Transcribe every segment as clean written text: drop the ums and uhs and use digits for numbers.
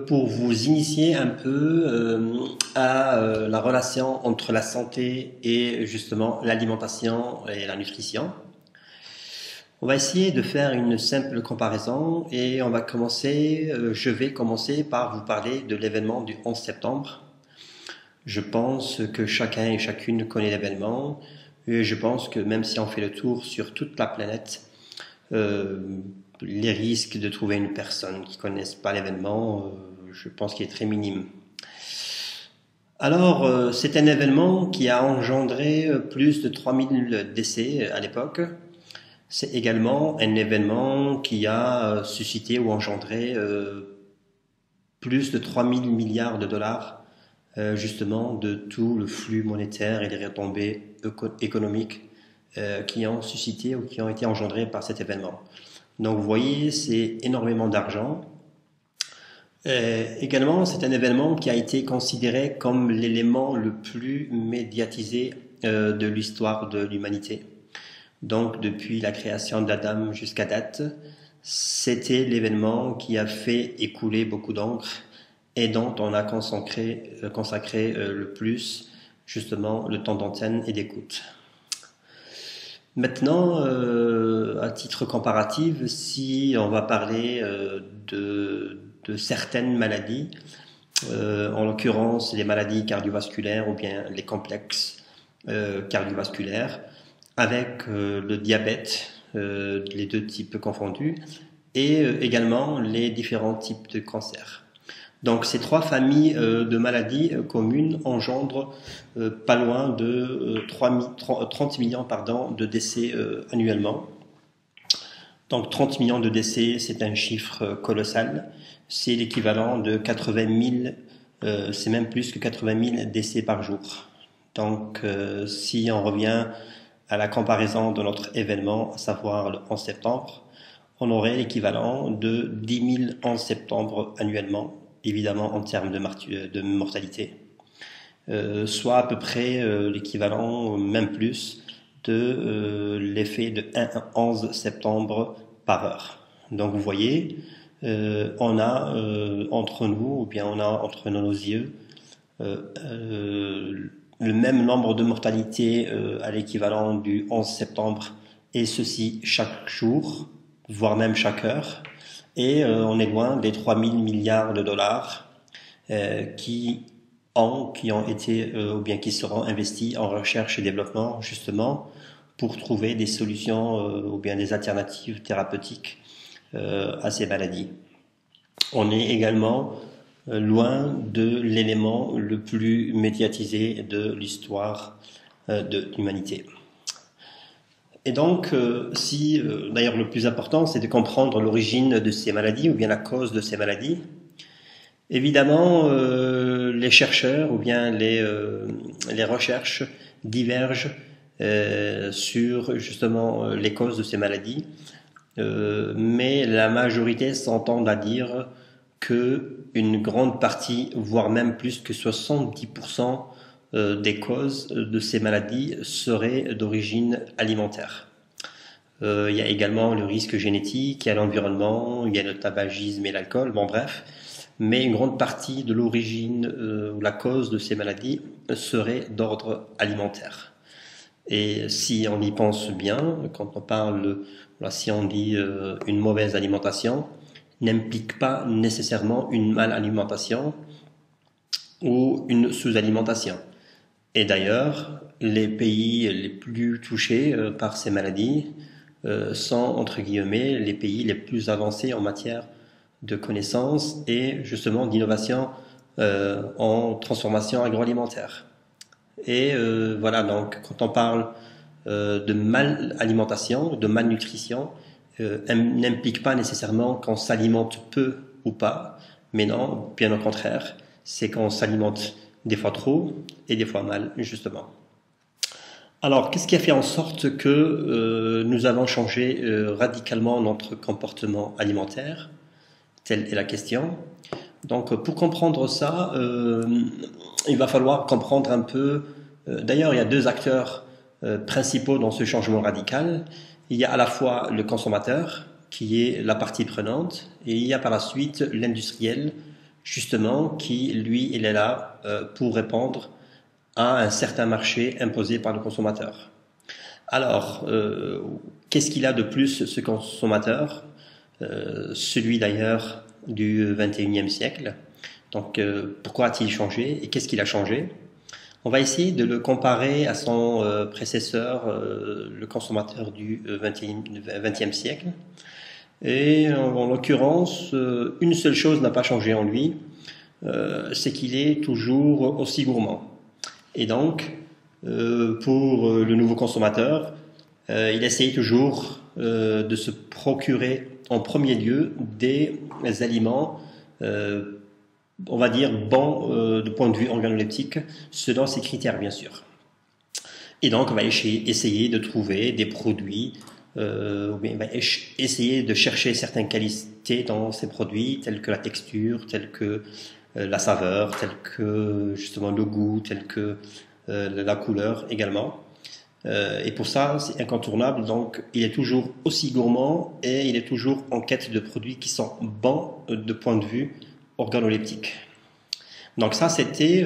Pour vous initier un peu à la relation entre la santé et justement l'alimentation et la nutrition, on va essayer de faire une simple comparaison et je vais commencer par vous parler de l'événement du 11 septembre. Je pense que chacun et chacune connaît l'événement et je pense que même si on fait le tour sur toute la planète, les risques de trouver une personne qui ne connaisse pas l'événement, je pense qu'il est très minime. Alors, c'est un événement qui a engendré plus de 3000 décès à l'époque. C'est également un événement qui a suscité ou engendré plus de 3000 milliards de dollars, justement, de tout le flux monétaire et les retombées économiques qui ont suscité ou qui ont été engendrés par cet événement. Donc vous voyez, c'est énormément d'argent. Également, c'est un événement qui a été considéré comme l'élément le plus médiatisé de l'histoire de l'humanité. Donc depuis la création d'Adam jusqu'à date, c'était l'événement qui a fait écouler beaucoup d'encre et dont on a consacré le plus justement le temps d'antenne et d'écoute. Maintenant, à titre comparatif, si on va parler de certaines maladies, en l'occurrence les maladies cardiovasculaires ou bien les complexes cardiovasculaires, avec le diabète, les deux types confondus, et également les différents types de cancers. Donc ces trois familles de maladies communes engendrent pas loin de 30 millions de décès annuellement. Donc 30 millions de décès, c'est un chiffre colossal. C'est l'équivalent de 80 000, c'est même plus que 80 000 décès par jour. Donc si on revient à la comparaison de notre événement, à savoir le 11 septembre, on aurait l'équivalent de 10 000 11 septembre annuellement, évidemment en termes de mortalité, soit à peu près l'équivalent, même plus, de l'effet de 11 septembre par heure. Donc vous voyez, on a entre nous, ou bien on a entre nos yeux, le même nombre de mortalités à l'équivalent du 11 septembre, et ceci chaque jour, voire même chaque heure. Et on est loin des 3000 milliards de dollars qui ont été ou bien qui seront investis en recherche et développement justement pour trouver des solutions ou bien des alternatives thérapeutiques à ces maladies. On est également loin de l'élément le plus médiatisé de l'histoire de l'humanité. Et donc, d'ailleurs le plus important, c'est de comprendre l'origine de ces maladies ou bien la cause de ces maladies. Évidemment, les chercheurs ou bien les recherches divergent sur justement les causes de ces maladies, mais la majorité s'entendent à dire que une grande partie, voire même plus que 70%, des causes de ces maladies seraient d'origine alimentaire. Il y a également le risque génétique, il y a l'environnement, il y a le tabagisme et l'alcool, bon bref. Mais une grande partie de l'origine ou la cause de ces maladies serait d'ordre alimentaire. Et si on y pense bien, quand on parle, si on dit une mauvaise alimentation, n'implique pas nécessairement une malalimentation ou une sous-alimentation. Et d'ailleurs, les pays les plus touchés par ces maladies sont, entre guillemets, les pays les plus avancés en matière de connaissances et justement d'innovation en transformation agroalimentaire. Et voilà, donc quand on parle de malalimentation, de malnutrition, n'implique pas nécessairement qu'on s'alimente peu ou pas, mais non, bien au contraire, c'est qu'on s'alimente des fois trop et des fois mal, justement. Alors, qu'est-ce qui a fait en sorte que nous avons changé radicalement notre comportement alimentaire? Telle est la question. Donc, pour comprendre ça, il va falloir comprendre un peu. D'ailleurs, il y a deux acteurs principaux dans ce changement radical. Il y a à la fois le consommateur, qui est la partie prenante, et il y a par la suite l'industriel, justement, qui, lui, il est là pour répondre à un certain marché imposé par le consommateur. Alors, qu'est-ce qu'il a de plus ce consommateur, celui d'ailleurs du 21e siècle? Donc, pourquoi a-t-il changé et qu'est-ce qu'il a changé? On va essayer de le comparer à son prédécesseur, le consommateur du 20e siècle. Et en l'occurrence, une seule chose n'a pas changé en lui, c'est qu'il est toujours aussi gourmand. Et donc, pour le nouveau consommateur, il essaye toujours de se procurer en premier lieu des aliments on va dire bons de point de vue organoleptique, selon ces critères bien sûr. Et donc on va essayer de trouver des produits, ou bien on va essayer de chercher certaines qualités dans ces produits, telles que la texture, telles que la saveur, telles que justement le goût, telles que la couleur également. Et pour ça, c'est incontournable. Donc, il est toujours aussi gourmand et il est toujours en quête de produits qui sont bons de point de vue organoleptique. Donc ça, c'était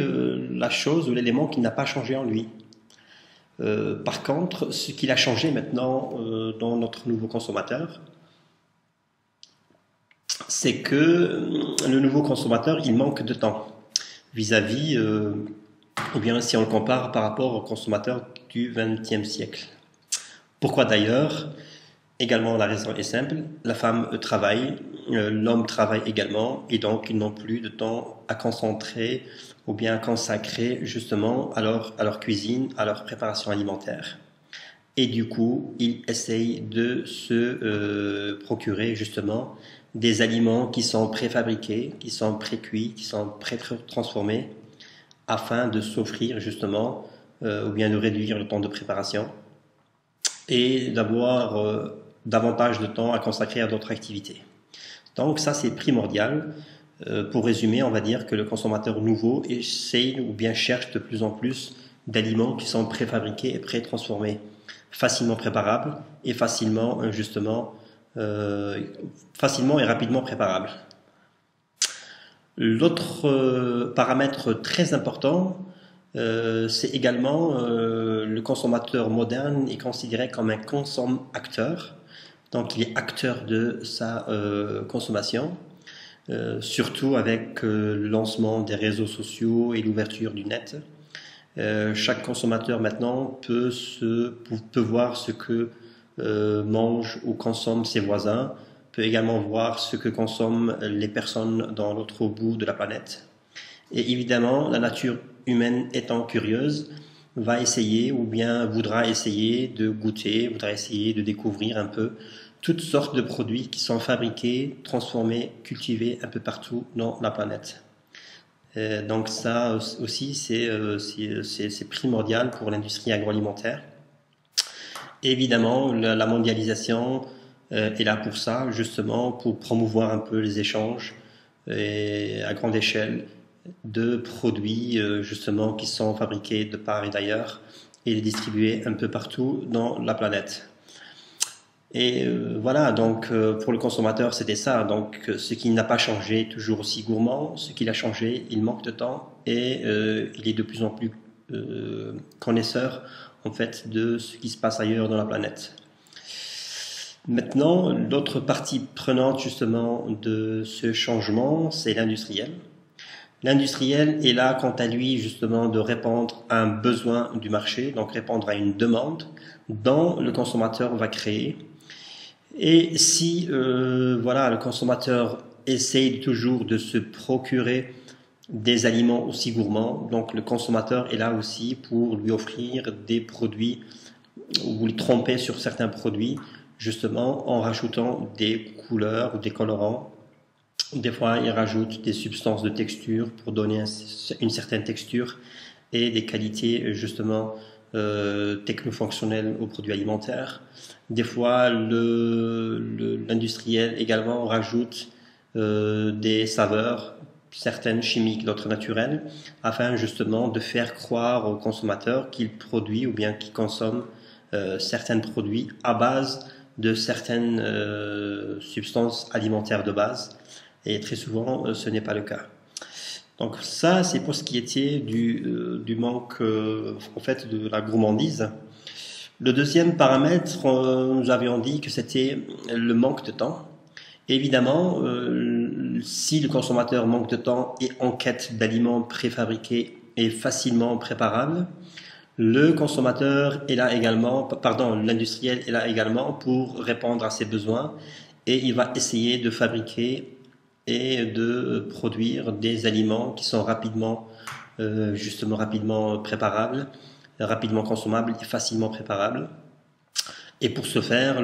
la chose ou l'élément qui n'a pas changé en lui. Par contre, ce qu'il a changé maintenant dans notre nouveau consommateur, c'est que le nouveau consommateur, il manque de temps vis-à-vis, ou bien si on le compare par rapport au consommateur du XXe siècle. Pourquoi d'ailleurs? Également, la raison est simple, la femme travaille, l'homme travaille également, et donc ils n'ont plus de temps à concentrer ou bien à consacrer justement à leur cuisine, à leur préparation alimentaire. Et du coup, ils essayent de se procurer justement des aliments qui sont préfabriqués, qui sont pré-cuits, qui sont pré-transformés, afin de s'offrir justement, ou bien de réduire le temps de préparation, et d'avoir davantage de temps à consacrer à d'autres activités. Donc ça, c'est primordial. Pour résumer, on va dire que le consommateur nouveau essaye ou bien cherche de plus en plus d'aliments qui sont préfabriqués et pré-transformés, facilement préparables et facilement facilement et rapidement préparables. L'autre paramètre très important, c'est également le consommateur moderne est considéré comme un consomme-acteur. Donc il est acteur de sa consommation, surtout avec le lancement des réseaux sociaux et l'ouverture du net. Chaque consommateur maintenant peut voir ce que mangent ou consomment ses voisins, peut également voir ce que consomment les personnes dans l'autre bout de la planète. Et évidemment, la nature humaine étant curieuse, va essayer ou bien voudra essayer de goûter, voudra essayer de découvrir un peu toutes sortes de produits qui sont fabriqués, transformés, cultivés un peu partout dans la planète. Donc ça aussi, c'est primordial pour l'industrie agroalimentaire. Évidemment, la mondialisation est là pour ça, justement, pour promouvoir un peu les échanges à grande échelle de produits justement qui sont fabriqués de part et d'ailleurs et les distribués un peu partout dans la planète. Et voilà, donc pour le consommateur c'était ça, donc ce qui n'a pas changé, toujours aussi gourmand, ce qui a changé, il manque de temps et il est de plus en plus connaisseur en fait de ce qui se passe ailleurs dans la planète. Maintenant, l'autre partie prenante justement de ce changement, c'est l'industriel. L'industriel est là, quant à lui, justement, de répondre à un besoin du marché, donc répondre à une demande dont le consommateur va créer. Et si voilà, le consommateur essaye toujours de se procurer des aliments aussi gourmands, donc le consommateur est là aussi pour lui offrir des produits ou le tromper sur certains produits, justement en rajoutant des couleurs ou des colorants. Des fois, ils rajoutent des substances de texture pour donner une certaine texture et des qualités justement technofonctionnelles aux produits alimentaires. Des fois, l'industriel également rajoute des saveurs, certaines chimiques, d'autres naturelles, afin justement de faire croire au consommateur qu'il produit ou bien qu'il consomme certains produits à base de certaines substances alimentaires de base, et très souvent ce n'est pas le cas. Donc ça, c'est pour ce qui était du manque en fait de la gourmandise. Le deuxième paramètre, nous avions dit que c'était le manque de temps. Évidemment, si le consommateur manque de temps et en quête d'aliments préfabriqués et facilement préparables, le consommateur est là également, pardon, l'industriel est là également pour répondre à ses besoins, et il va essayer de fabriquer et de produire des aliments qui sont rapidement préparables, rapidement consommables et facilement préparables. Et pour ce faire,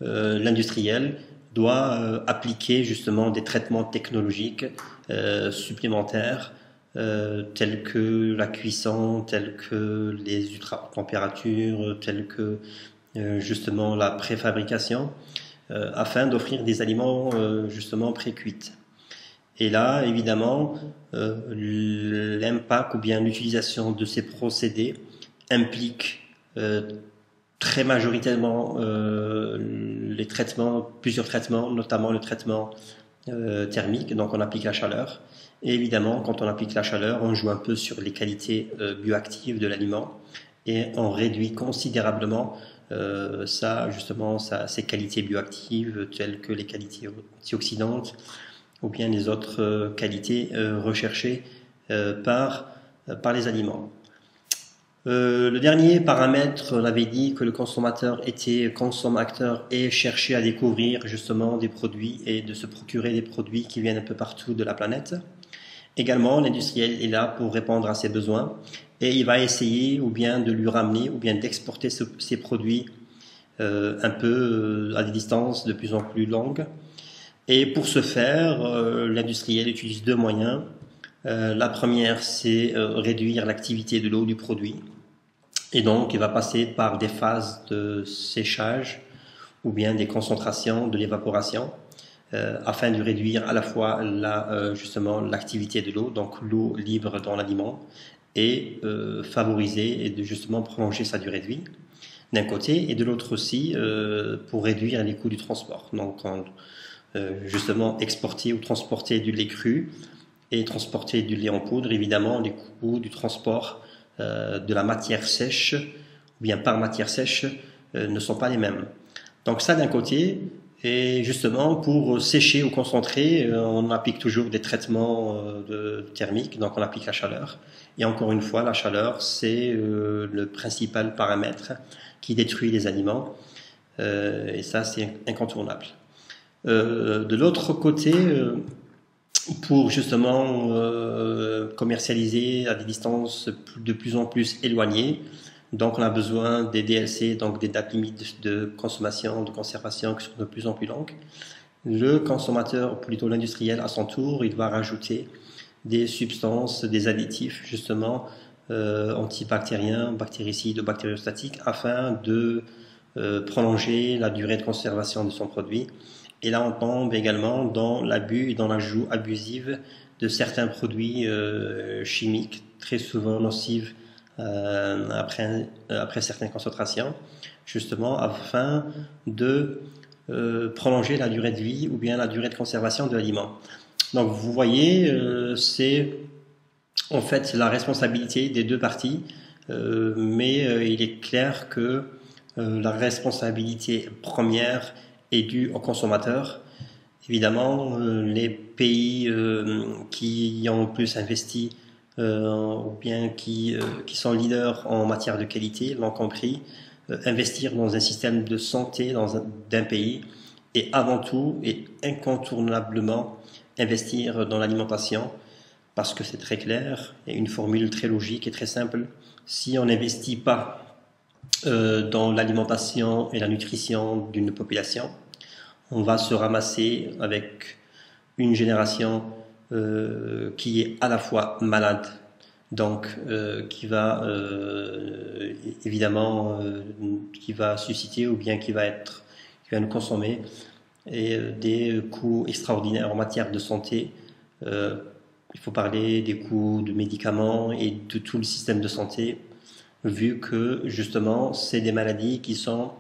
l'industriel doit appliquer justement des traitements technologiques supplémentaires, tels que la cuisson, tels que les ultra-températures, tels que justement la préfabrication, afin d'offrir des aliments justement pré-cuits. Et là, évidemment, l'impact ou bien l'utilisation de ces procédés implique très majoritairement les traitements, plusieurs traitements, notamment le traitement thermique, donc on applique la chaleur. Et évidemment, quand on applique la chaleur, on joue un peu sur les qualités bioactives de l'aliment et on réduit considérablement ses qualités bioactives, telles que les qualités antioxydantes ou bien les autres qualités recherchées par les aliments. Le dernier paramètre, on avait dit que le consommateur était consommateur et cherchait à découvrir justement des produits et de se procurer des produits qui viennent un peu partout de la planète. Également, l'industriel est là pour répondre à ses besoins et il va essayer ou bien de lui ramener ou bien d'exporter ces produits un peu à des distances de plus en plus longues. Et pour ce faire, l'industriel utilise deux moyens. La première, c'est réduire l'activité de l'eau du produit. Et donc, il va passer par des phases de séchage ou bien des concentrations de l'évaporation afin de réduire à la fois justement l'activité de l'eau, donc l'eau libre dans l'aliment, et favoriser et de justement prolonger sa durée de vie d'un côté, et de l'autre aussi pour réduire les coûts du transport. Donc, justement exporter ou transporter du lait cru et transporter du lait en poudre, évidemment, les coûts du transport de la matière sèche, ou bien par matière sèche, ne sont pas les mêmes. Donc ça d'un côté, et justement pour sécher ou concentrer, on applique toujours des traitements thermiques, donc on applique la chaleur. Et encore une fois, la chaleur, c'est le principal paramètre qui détruit les aliments, et ça c'est incontournable. De l'autre côté, pour justement commercialiser à des distances de plus en plus éloignées, donc on a besoin des DLC, donc des dates limites de consommation, de conservation qui sont de plus en plus longues. Le consommateur, plutôt l'industriel, à son tour, il va rajouter des substances, des additifs justement antibactériens, bactéricides ou bactériostatiques afin de prolonger la durée de conservation de son produit. Et là, on tombe également dans l'abus et dans l'ajout abusif de certains produits chimiques, très souvent nocifs après certaines concentrations, justement afin de prolonger la durée de vie ou bien la durée de conservation de l'aliment. Donc vous voyez, c'est en fait la responsabilité des deux parties, mais il est clair que la responsabilité première est due aux consommateurs. Évidemment, les pays qui ont le plus investi ou bien qui sont leaders en matière de qualité l'ont compris. Investir dans un système de santé d'un pays et avant tout et incontournablement investir dans l'alimentation, parce que c'est très clair et une formule très logique et très simple. Si on n'investit pas dans l'alimentation et la nutrition d'une population, on va se ramasser avec une génération qui est à la fois malade, donc qui va évidemment qui va susciter ou bien qui va nous consommer, et des coûts extraordinaires en matière de santé. Il faut parler des coûts de médicaments et de tout le système de santé, vu que justement c'est des maladies qui sont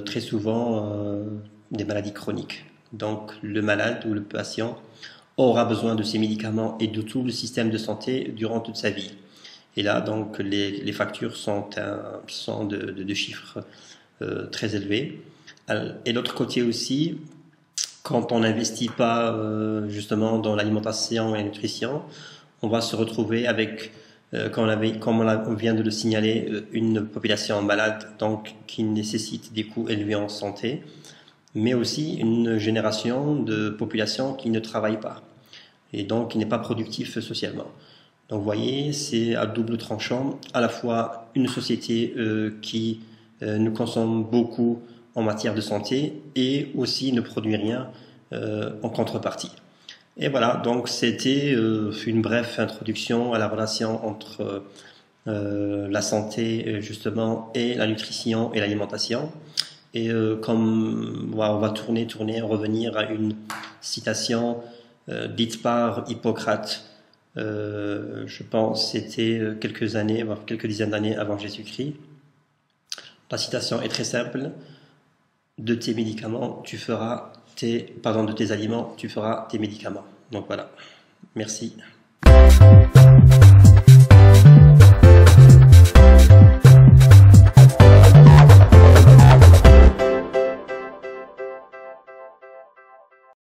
très souvent des maladies chroniques. Donc le malade ou le patient aura besoin de ces médicaments et de tout le système de santé durant toute sa vie. Et là, donc, les factures sont de chiffres très élevés. Et l'autre côté aussi, quand on n'investit pas justement dans l'alimentation et la nutrition, on va se retrouver avec, comme on vient de le signaler, une population malade, donc qui nécessite des coûts élevés en santé, mais aussi une génération de population qui ne travaille pas et donc qui n'est pas productif socialement. Donc vous voyez, c'est à double tranchant, à la fois une société qui nous consomme beaucoup en matière de santé et aussi ne produit rien en contrepartie. Et voilà, donc c'était une brève introduction à la relation entre la santé justement et la nutrition et l'alimentation. Et comme on va tourner, revenir à une citation dite par Hippocrate, je pense c'était quelques dizaines d'années avant Jésus-Christ. La citation est très simple: de tes médicaments, de tes aliments, tu feras tes médicaments. Donc voilà. Merci.